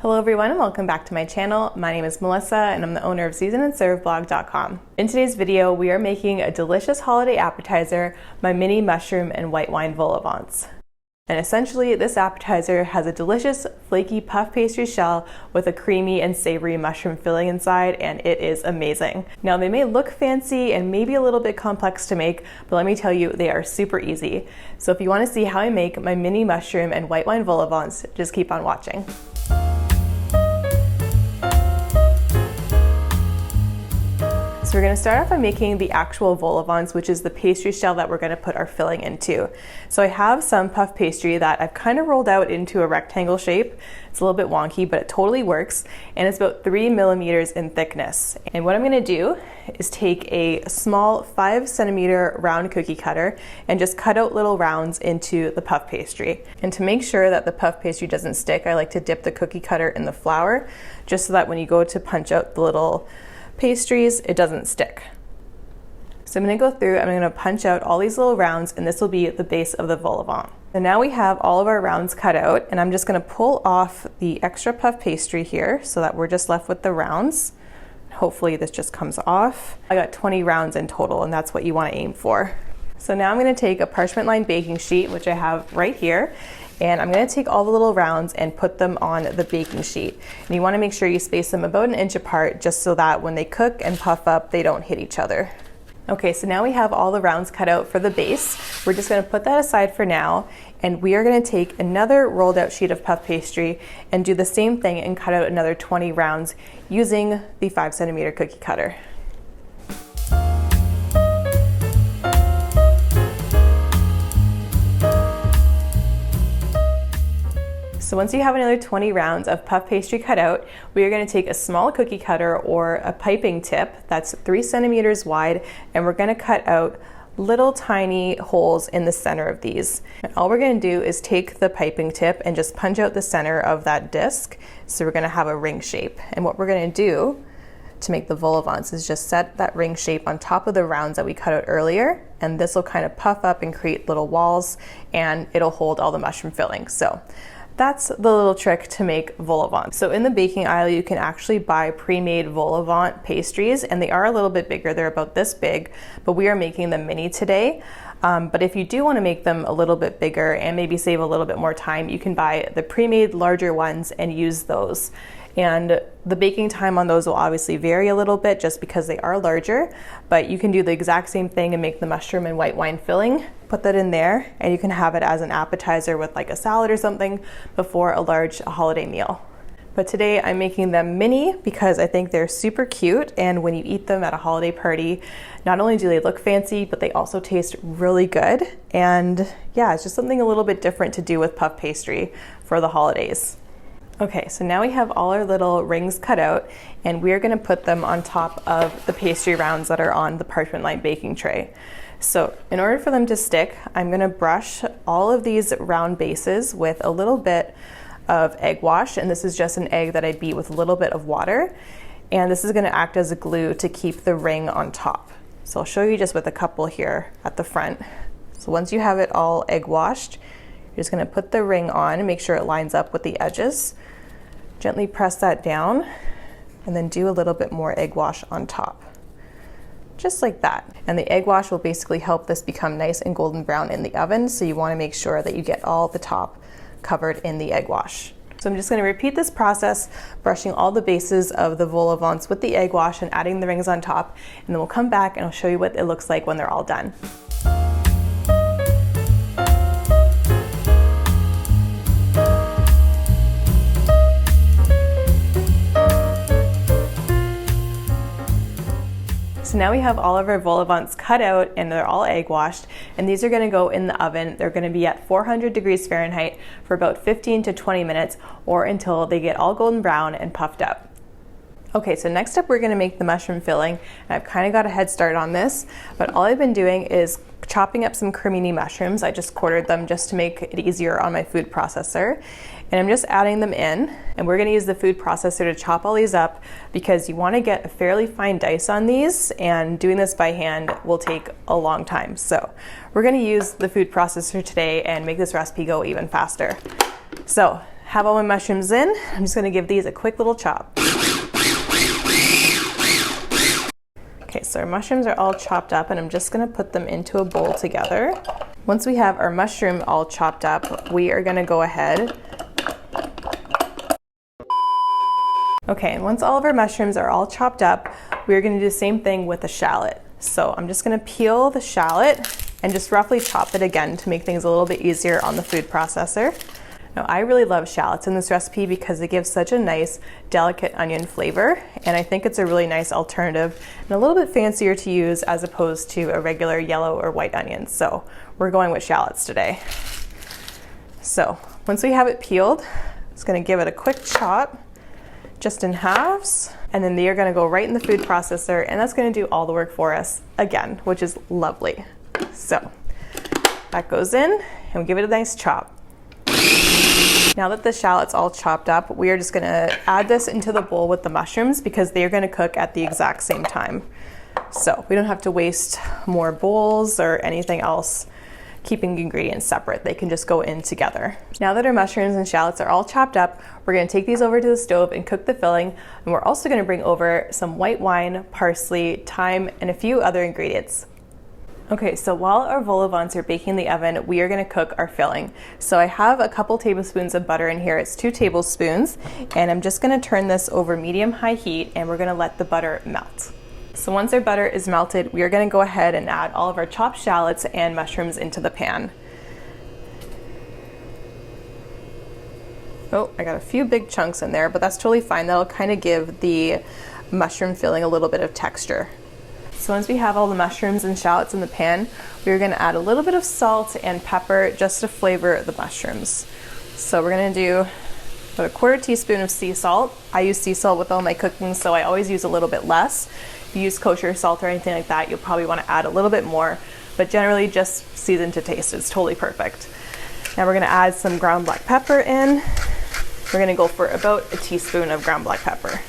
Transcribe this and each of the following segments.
Hello everyone and welcome back to my channel. My name is Melissa and I'm the owner of seasonandserveblog.com. In today's video, we are making a delicious holiday appetizer, my mini mushroom and white wine vol au vents. And essentially, this appetizer has a delicious flaky puff pastry shell with a creamy and savory mushroom filling inside, and it is amazing. Now, they may look fancy and maybe a little bit complex to make, but let me tell you, they are super easy. So if you want to see how I make my mini mushroom and white wine vol au vents, just keep on watching. So we're going to start off by making the actual vol au vents, which is the pastry shell that we're going to put our filling into. So I have some puff pastry that I've kind of rolled out into a rectangle shape. It's a little bit wonky, but it totally works. And it's about 3 millimeters in thickness. And what I'm going to do is take a small 5 centimeter round cookie cutter and just cut out little rounds into the puff pastry. And to make sure that the puff pastry doesn't stick, I like to dip the cookie cutter in the flour, just so that when you go to punch out the little pastries, it doesn't stick. So I'm going to go through, I'm going to punch out all these little rounds, and this will be the base of the vol au vent. And now we have all of our rounds cut out, and I'm just going to pull off the extra puff pastry here so that we're just left with the rounds. Hopefully this just comes off. I got 20 rounds in total, and that's what you want to aim for. So now I'm going to take a parchment lined baking sheet, which I have right here, and I'm going to take all the little rounds and put them on the baking sheet. And you want to make sure you space them about 1 inch apart, just so that when they cook and puff up, they don't hit each other. Okay, so now we have all the rounds cut out for the base. We're just going to put that aside for now, and we are going to take another rolled out sheet of puff pastry and do the same thing and cut out another 20 rounds using the 5 centimeter cookie cutter. So once you have another 20 rounds of puff pastry cut out, we are going to take a small cookie cutter or a piping tip that's 3 centimeters wide, and we're going to cut out little tiny holes in the center of these. And all we're going to do is take the piping tip and just punch out the center of that disc. So we're going to have a ring shape. And what we're going to do to make the vol au vents is just set that ring shape on top of the rounds that we cut out earlier, and this will kind of puff up and create little walls, and it'll hold all the mushroom filling. So that's the little trick to make vol au vents. So in the baking aisle, you can actually buy pre-made vol au vent pastries, and they are a little bit bigger. They're about this big, but we are making them mini today. But if you do want to make them a little bit bigger and maybe save a little bit more time, you can buy the pre-made larger ones and use those. And the baking time on those will obviously vary a little bit just because they are larger, but you can do the exact same thing and make the mushroom and white wine filling, put that in there, and you can have it as an appetizer with like a salad or something before a large holiday meal. But today I'm making them mini because I think they're super cute, and when you eat them at a holiday party, not only do they look fancy, but they also taste really good. And yeah, it's just something a little bit different to do with puff pastry for the holidays. Okay, so now we have all our little rings cut out, and we're going to put them on top of the pastry rounds that are on the parchment lined baking tray. So in order for them to stick, I'm going to brush all of these round bases with a little bit of egg wash, and this is just an egg that I beat with a little bit of water, and this is going to act as a glue to keep the ring on top. So I'll show you just with a couple here at the front. So once you have it all egg washed, you're just going to put the ring on and make sure it lines up with the edges. Gently press that down, and then do a little bit more egg wash on top. Just like that. And the egg wash will basically help this become nice and golden brown in the oven, so you want to make sure that you get all the top covered in the egg wash. So I'm just going to repeat this process, brushing all the bases of the vol au vents with the egg wash and adding the rings on top, and then we'll come back and I'll show you what it looks like when they're all done. So now we have all of our vol au vents cut out and they're all egg washed, and these are going to go in the oven. They're going to be at 400 degrees Fahrenheit for about 15 to 20 minutes, or until they get all golden brown and puffed up. Okay, so next up we're going to make the mushroom filling, and I've kind of got a head start on this, but all I've been doing is chopping up some cremini mushrooms. I just quartered them just to make it easier on my food processor. And I'm just adding them in, and we're going to use the food processor to chop all these up because you want to get a fairly fine dice on these, and doing this by hand will take a long time. So we're going to use the food processor today and make this recipe go even faster. So have all my mushrooms in. I'm just gonna give these a quick little chop. Okay, so our mushrooms are all chopped up and I'm just gonna put them into a bowl together. Once we have our mushroom all chopped up, we are gonna go ahead. Okay, and once all of our mushrooms are all chopped up, we're gonna do the same thing with the shallot. So I'm just gonna peel the shallot and just roughly chop it again to make things a little bit easier on the food processor. Now, I really love shallots in this recipe because it gives such a nice, delicate onion flavor, and I think it's a really nice alternative and a little bit fancier to use as opposed to a regular yellow or white onion. So we're going with shallots today. So once we have it peeled, it's gonna give it a quick chop, just in halves, and then they are gonna go right in the food processor, and that's gonna do all the work for us again, which is lovely. So that goes in, and we give it a nice chop. Now that the shallot's all chopped up, we are just gonna add this into the bowl with the mushrooms because they are gonna cook at the exact same time. So we don't have to waste more bowls or anything else keeping the ingredients separate. They can just go in together. Now that our mushrooms and shallots are all chopped up, we're gonna take these over to the stove and cook the filling. And we're also gonna bring over some white wine, parsley, thyme, and a few other ingredients. Okay, so while our vol au vents are baking in the oven, we are gonna cook our filling. So I have a couple tablespoons of butter in here. It's 2 tablespoons, and I'm just gonna turn this over medium-high heat, and we're gonna let the butter melt. So once our butter is melted, we are gonna go ahead and add all of our chopped shallots and mushrooms into the pan. Oh, I got a few big chunks in there, but that's totally fine. That'll kind of give the mushroom filling a little bit of texture. So once we have all the mushrooms and shallots in the pan, we're gonna add a little bit of salt and pepper just to flavor the mushrooms. So we're gonna do about a 1/4 teaspoon of sea salt. I use sea salt with all my cooking, so I always use a little bit less. If you use kosher salt or anything like that, you'll probably wanna add a little bit more, but generally just season to taste. It's totally perfect. Now we're gonna add some ground black pepper in. We're gonna go for about a teaspoon of ground black pepper.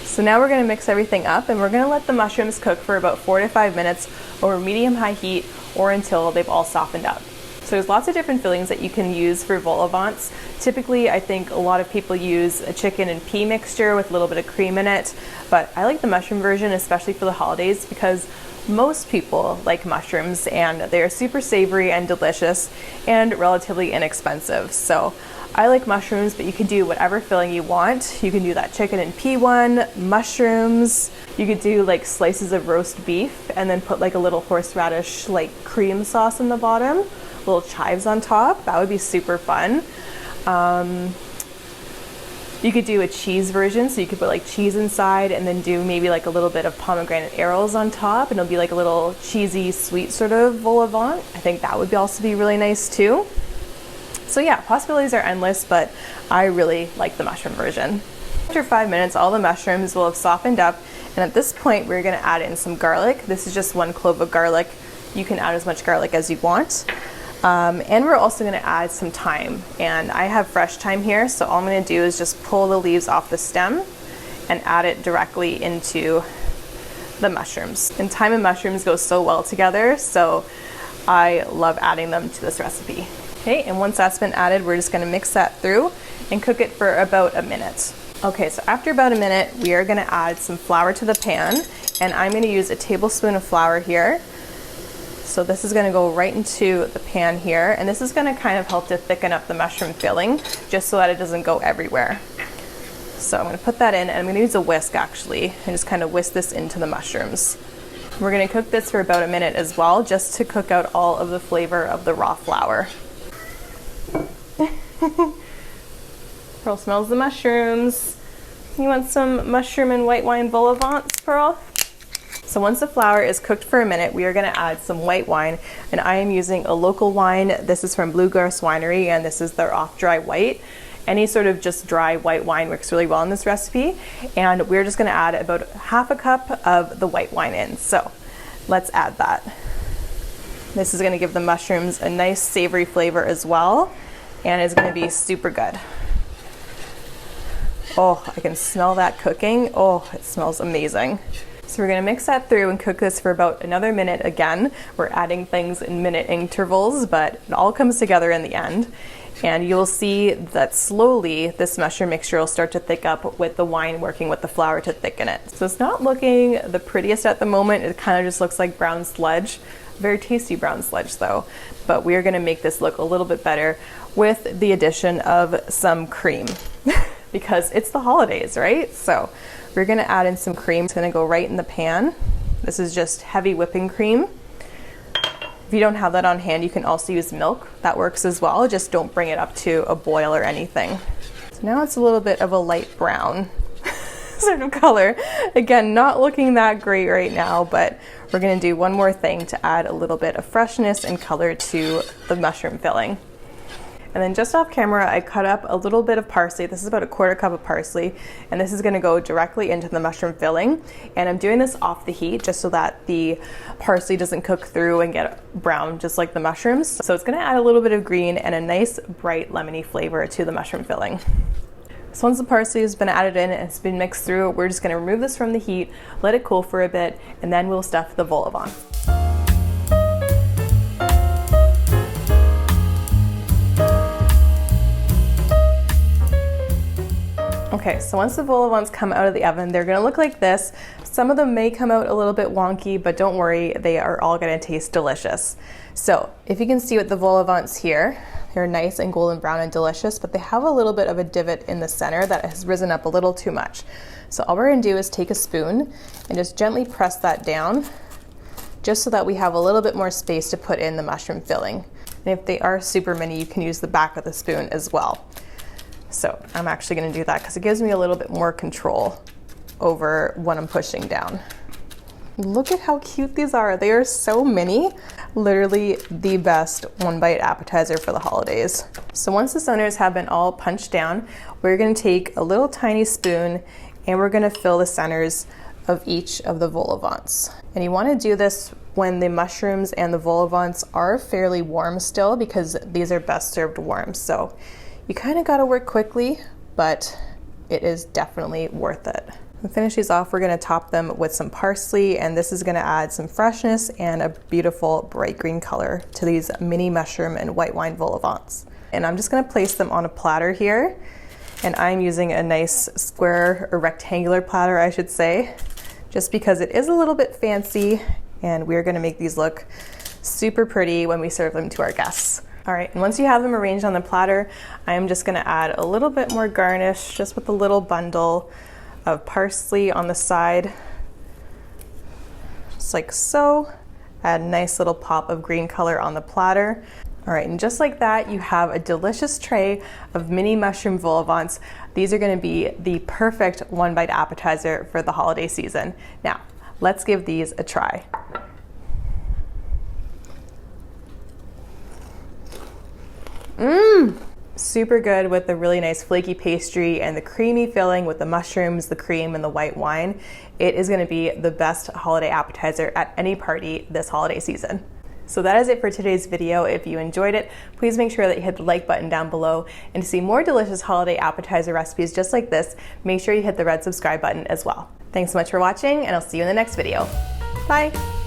So now we're gonna mix everything up and we're gonna let the mushrooms cook for about 4 to 5 minutes over medium-high heat or until they've all softened up. So there's lots of different fillings that you can use for vol au vents. Typically, I think a lot of people use a chicken and pea mixture with a little bit of cream in it, but I like the mushroom version, especially for the holidays, because most people like mushrooms and they're super savory and delicious and relatively inexpensive. So I like mushrooms, but you can do whatever filling you want. You can do that chicken and pea one, mushrooms. You could do like slices of roast beef and then put like a little horseradish like cream sauce in the bottom, little chives on top. That would be super fun. You could do a cheese version, so you could put like cheese inside and then do maybe like a little bit of pomegranate arils on top, and it'll be like a little cheesy sweet sort of vol au vent. I think that would also be really nice too. So yeah, possibilities are endless, but I really like the mushroom version. After 5 minutes, all the mushrooms will have softened up, and at this point we're gonna add in some garlic. This is just 1 clove of garlic. You can add as much garlic as you want. And we're also gonna add some thyme, and I have fresh thyme here, so all I'm gonna do is just pull the leaves off the stem and add it directly into the mushrooms. And thyme and mushrooms go so well together, so I love adding them to this recipe. Okay, and once that's been added, we're just gonna mix that through and cook it for about a minute. Okay, so after about a minute, we are gonna add some flour to the pan, and I'm gonna use a tablespoon of flour here. So this is gonna go right into the pan here, and this is gonna kind of help to thicken up the mushroom filling, just so that it doesn't go everywhere. So I'm gonna put that in, and I'm gonna use a whisk actually, and just kind of whisk this into the mushrooms. We're gonna cook this for about a minute as well, just to cook out all of the flavor of the raw flour. Pearl smells the mushrooms. You want some mushroom and white wine vol au vents, Pearl? So once the flour is cooked for a minute, we are gonna add some white wine, and I am using a local wine. This is from Bluegrass Winery, and this is their off-dry white. Any sort of just dry white wine works really well in this recipe, and we're just gonna add about 1/2 cup of the white wine in. So let's add that. This is gonna give the mushrooms a nice savory flavor as well, and it's gonna be super good. Oh, I can smell that cooking. Oh, it smells amazing. So we're gonna mix that through and cook this for about another minute again. We're adding things in minute intervals, but it all comes together in the end. And you'll see that slowly this mushroom mixture will start to thick up with the wine working with the flour to thicken it. So it's not looking the prettiest at the moment. It kind of just looks like brown sludge. Very tasty brown sludge though. But we are going to make this look a little bit better with the addition of some cream because it's the holidays, right? So we're going to add in some cream. It's going to go right in the pan. This is just heavy whipping cream. If you don't have that on hand, you can also use milk. That works as well. Just don't bring it up to a boil or anything. So now it's a little bit of a light brown sort of color. Again, not looking that great right now, but we're gonna do one more thing to add a little bit of freshness and color to the mushroom filling. And then just off camera, I cut up a little bit of parsley. This is about a 1/4 cup of parsley, and this is gonna go directly into the mushroom filling. And I'm doing this off the heat just so that the parsley doesn't cook through and get brown just like the mushrooms. So it's gonna add a little bit of green and a nice bright lemony flavor to the mushroom filling. So once the parsley has been added in and it's been mixed through, we're just gonna remove this from the heat, let it cool for a bit, and then we'll stuff the vol au vent. Okay, so once the vol au vents come out of the oven, they're gonna look like this. Some of them may come out a little bit wonky, but don't worry, they are all gonna taste delicious. So if you can see with the vol au vents here, they're nice and golden brown and delicious, but they have a little bit of a divot in the center that has risen up a little too much. So all we're gonna do is take a spoon and just gently press that down, just so that we have a little bit more space to put in the mushroom filling. And if they are super mini, you can use the back of the spoon as well. So I'm actually gonna do that because it gives me a little bit more control over what I'm pushing down. Look at how cute these are. They are so mini. Literally the best one bite appetizer for the holidays. So once the centers have been all punched down, we're gonna take a little tiny spoon and we're gonna fill the centers of each of the vol au vents. And you wanna do this when the mushrooms and the vol au vents are fairly warm still, because these are best served warm. So you kind of got to work quickly, but it is definitely worth it. To finish these off, we're going to top them with some parsley, and this is going to add some freshness and a beautiful bright green color to these mini mushroom and white wine vol au vents. And I'm just going to place them on a platter here, and I'm using a nice square or rectangular platter, I should say, just because it is a little bit fancy, and we're going to make these look super pretty when we serve them to our guests. All right, and once you have them arranged on the platter, I'm just gonna add a little bit more garnish, just with a little bundle of parsley on the side, just like so. Add a nice little pop of green color on the platter. All right, and just like that, you have a delicious tray of mini mushroom vol au vents. These are gonna be the perfect one bite appetizer for the holiday season. Now, let's give these a try. Super good with the really nice flaky pastry and the creamy filling with the mushrooms, the cream, and the white wine. It is going to be the best holiday appetizer at any party this holiday season. So that is it for today's video. If you enjoyed it, please make sure that you hit the like button down below. And to see more delicious holiday appetizer recipes just like this, make sure you hit the red subscribe button as well. Thanks so much for watching, and I'll see you in the next video. Bye!